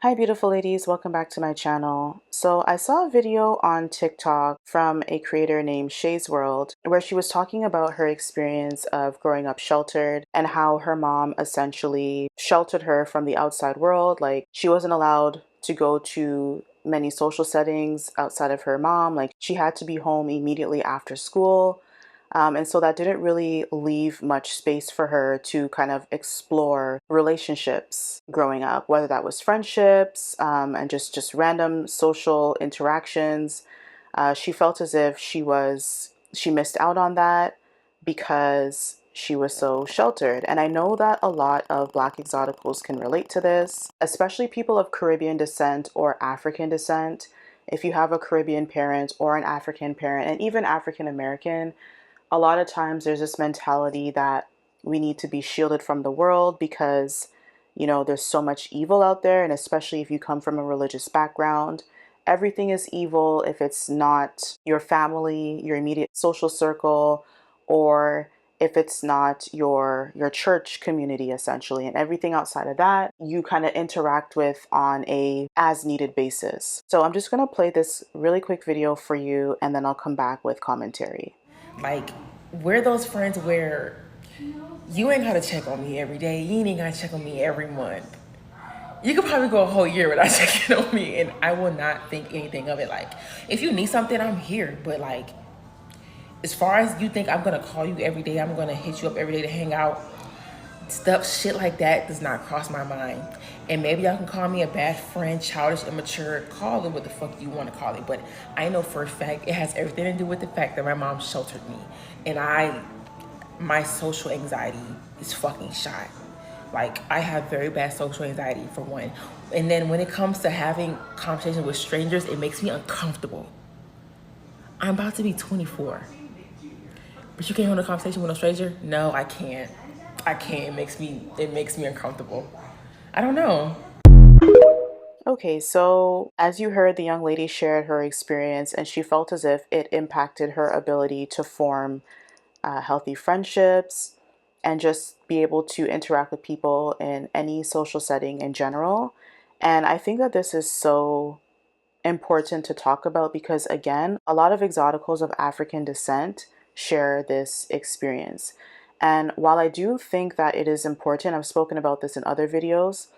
Hi beautiful ladies, welcome back to my channel. So I saw a video on TikTok from a creator named Shay's World where she was talking about her experience of growing up sheltered and how her mom essentially sheltered her from the outside world. Like she wasn't allowed to go to many social settings outside of her mom. Like she had to be home immediately after school. And so that didn't really leave much space for her to kind of explore relationships growing up, whether that was friendships and just random social interactions. She felt as if she missed out on that because she was so sheltered. And I know that a lot of Black exoticals can relate to this, especially people of Caribbean descent or African descent. If you have a Caribbean parent or an African parent, and even African American, a lot of times there's this mentality that we need to be shielded from the world because, there's so much evil out there. And especially if you come from a religious background, everything is evil if it's not your family, your immediate social circle, or if it's not your church community essentially. And everything outside of that you kind of interact with on a as needed basis. So I'm just going to play this really quick video for you and then I'll come back with commentary. Like, we're those friends where you ain't gotta check on me every day. You ain't gotta check on me every month. You could probably go a whole year without checking on me, and I will not think anything of it. Like, if you need something, I'm here. But like, as far as you think I'm gonna call you every day, I'm gonna hit you up every day to hang out, shit like that does not cross my mind. And maybe y'all can call me a bad friend, childish, immature, call it what the fuck you want to call it. But I know for a fact it has everything to do with the fact that my mom sheltered me. And my social anxiety is fucking shot. Like, I have very bad social anxiety for one. And then when it comes to having conversations with strangers, it makes me uncomfortable. I'm about to be 24. But you can't hold a conversation with a stranger? No, I can't. I can't. It makes me uncomfortable. I don't know. Okay, so as you heard, the young lady shared her experience and she felt as if it impacted her ability to form healthy friendships and just be able to interact with people in any social setting in general. And I think that this is so important to talk about because, again, a lot of exoticals of African descent share this experience. And while I do think that it is important, I've spoken about this in other videos,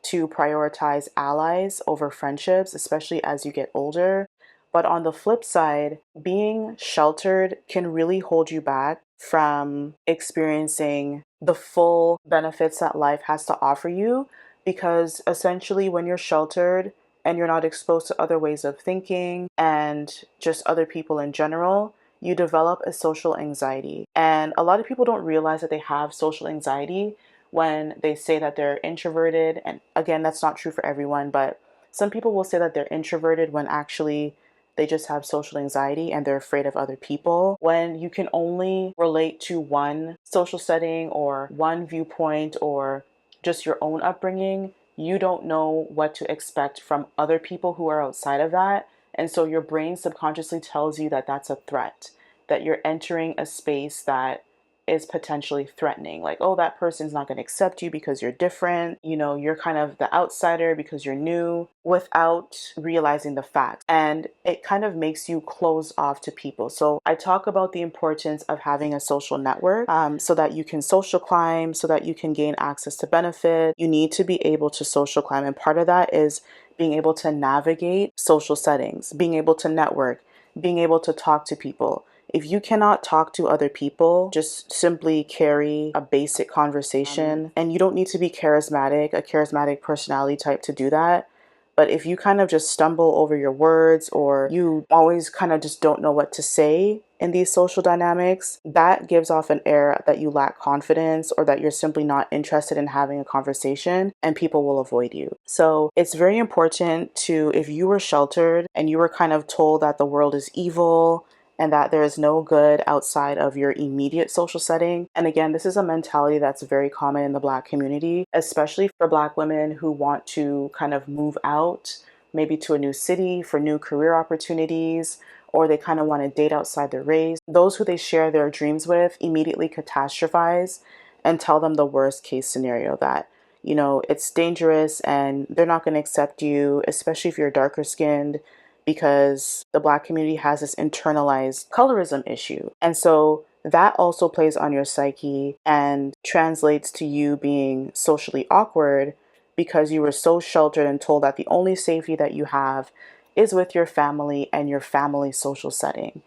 to prioritize allies over friendships, especially as you get older. But on the flip side, being sheltered can really hold you back from experiencing the full benefits that life has to offer you. Because essentially, when you're sheltered and you're not exposed to other ways of thinking and just other people in general, you develop a social anxiety. And a lot of people don't realize that they have social anxiety when they say that they're introverted. And again, that's not true for everyone, but some people will say that they're introverted when actually they just have social anxiety and they're afraid of other people. When you can only relate to one social setting or one viewpoint or just your own upbringing, you don't know what to expect from other people who are outside of that. And so your brain subconsciously tells you that that's a threat, that you're entering a space that is potentially threatening. Like, oh, that person's not going to accept you because you're different. You're kind of the outsider because you're new without realizing the facts. And it kind of makes you close off to people. So I talk about the importance of having a social network so that you can social climb, so that you can gain access to benefit. You need to be able to social climb. And part of that is being able to navigate social settings, being able to network, being able to talk to people. If you cannot talk to other people, just simply carry a basic conversation, and you don't need to be a charismatic personality type to do that. But if you kind of just stumble over your words or you always kind of just don't know what to say in these social dynamics, that gives off an air that you lack confidence or that you're simply not interested in having a conversation and people will avoid you. So it's very important to, if you were sheltered and you were kind of told that the world is evil, and that there is no good outside of your immediate social setting. And again, this is a mentality that's very common in the Black community, especially for Black women who want to kind of move out, maybe to a new city for new career opportunities, or they kind of want to date outside their race. Those who they share their dreams with immediately catastrophize and tell them the worst case scenario, that it's dangerous and they're not going to accept you, especially if you're darker skinned, because the Black community has this internalized colorism issue. And so that also plays on your psyche and translates to you being socially awkward because you were so sheltered and told that the only safety that you have is with your family and your family social setting.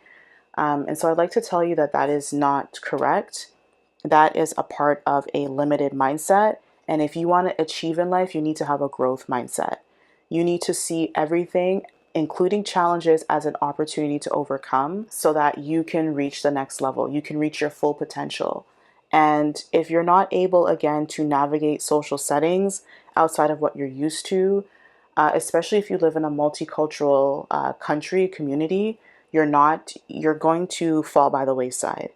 And so I'd like to tell you that that is not correct. That is a part of a limited mindset. And if you want to achieve in life, you need to have a growth mindset. You need to see everything, including challenges, as an opportunity to overcome so that you can reach the next level. You can reach your full potential. And if you're not able, again, to navigate social settings outside of what you're used to, especially if you live in a multicultural country, community, you're going to fall by the wayside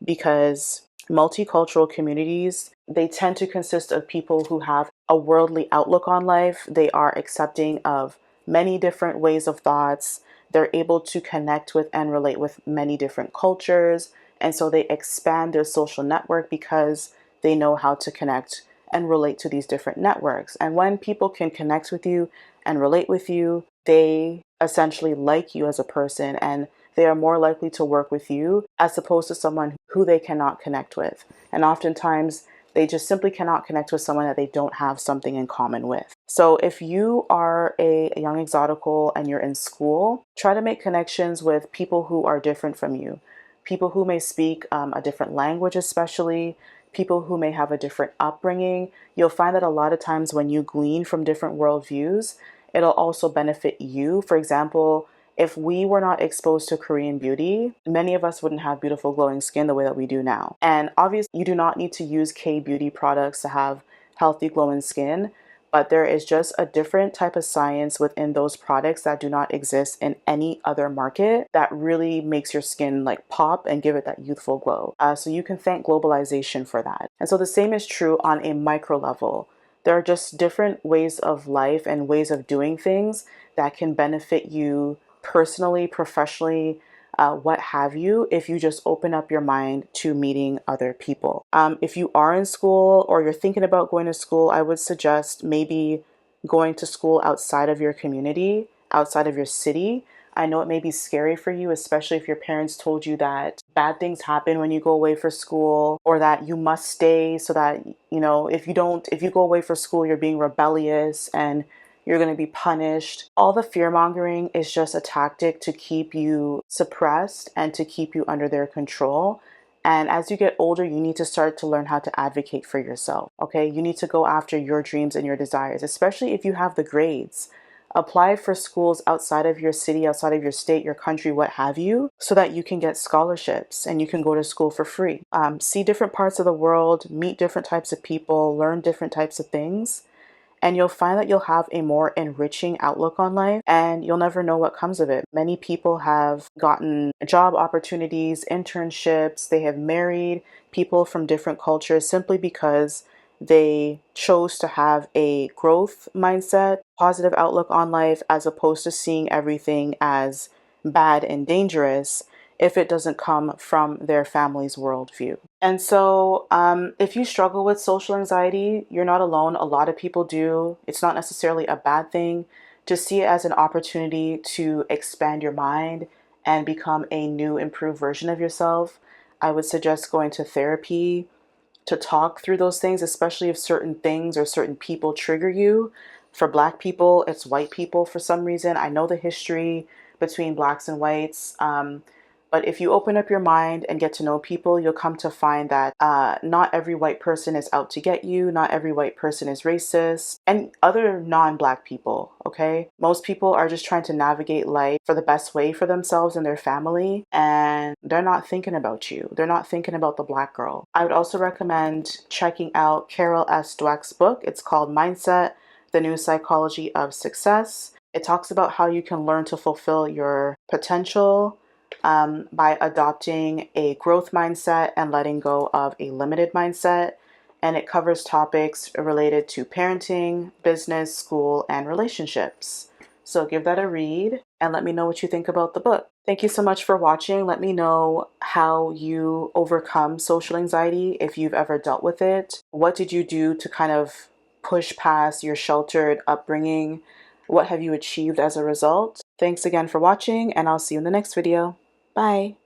because multicultural communities, they tend to consist of people who have a worldly outlook on life. They are accepting of many different ways of thoughts. They're able to connect with and relate with many different cultures. And so they expand their social network because they know how to connect and relate to these different networks. And when people can connect with you and relate with you, they essentially like you as a person and they are more likely to work with you as opposed to someone who they cannot connect with. And oftentimes, they just simply cannot connect with someone that they don't have something in common with. So if you are a young exotical and you're in school, try to make connections with people who are different from you, people who may speak a different language, especially people who may have a different upbringing. You'll find that a lot of times when you glean from different worldviews, it'll also benefit you. For example, if we were not exposed to Korean beauty, many of us wouldn't have beautiful glowing skin the way that we do now. And obviously, you do not need to use K beauty products to have healthy glowing skin, but there is just a different type of science within those products that do not exist in any other market that really makes your skin like pop and give it that youthful glow. So you can thank globalization for that. And so the same is true on a micro level. There are just different ways of life and ways of doing things that can benefit you personally, professionally, what have you, if you just open up your mind to meeting other people. If you are in school or you're thinking about going to school, I would suggest maybe going to school outside of your community, outside of your city. I know it may be scary for you, especially if your parents told you that bad things happen when you go away for school or that you must stay so that, if you go away for school, you're being rebellious and you're going to be punished. All the fear mongering is just a tactic to keep you suppressed and to keep you under their control. And as you get older, you need to start to learn how to advocate for yourself. Okay. You need to go after your dreams and your desires, especially if you have the grades. Apply for schools outside of your city, outside of your state, your country, what have you, so that you can get scholarships and you can go to school for free. See different parts of the world, meet different types of people, learn different types of things. And you'll find that you'll have a more enriching outlook on life and you'll never know what comes of it. Many people have gotten job opportunities, internships, they have married people from different cultures simply because they chose to have a growth mindset, positive outlook on life, as opposed to seeing everything as bad and dangerous if it doesn't come from their family's worldview. And so, if you struggle with social anxiety, you're not alone. A lot of people do. It's not necessarily a bad thing. Just see it as an opportunity to expand your mind and become a new, improved version of yourself. I would suggest going to therapy to talk through those things, especially if certain things or certain people trigger you. For Black people, it's white people for some reason. I know the history between Blacks and whites. But if you open up your mind and get to know people, you'll come to find that not every white person is out to get you. Not every white person is racist. And other non-Black people, okay? Most people are just trying to navigate life for the best way for themselves and their family. And they're not thinking about you. They're not thinking about the Black girl. I would also recommend checking out Carol S. Dweck's book. It's called Mindset, The New Psychology of Success. It talks about how you can learn to fulfill your potential by adopting a growth mindset and letting go of a limited mindset. And it covers topics related to parenting, business, school, and relationships. So give that a read and let me know what you think about the book. Thank you so much for watching. Let me know how you overcome social anxiety, if you've ever dealt with it. What did you do to kind of push past your sheltered upbringing? What have you achieved as a result? Thanks again for watching, and I'll see you in the next video. Bye.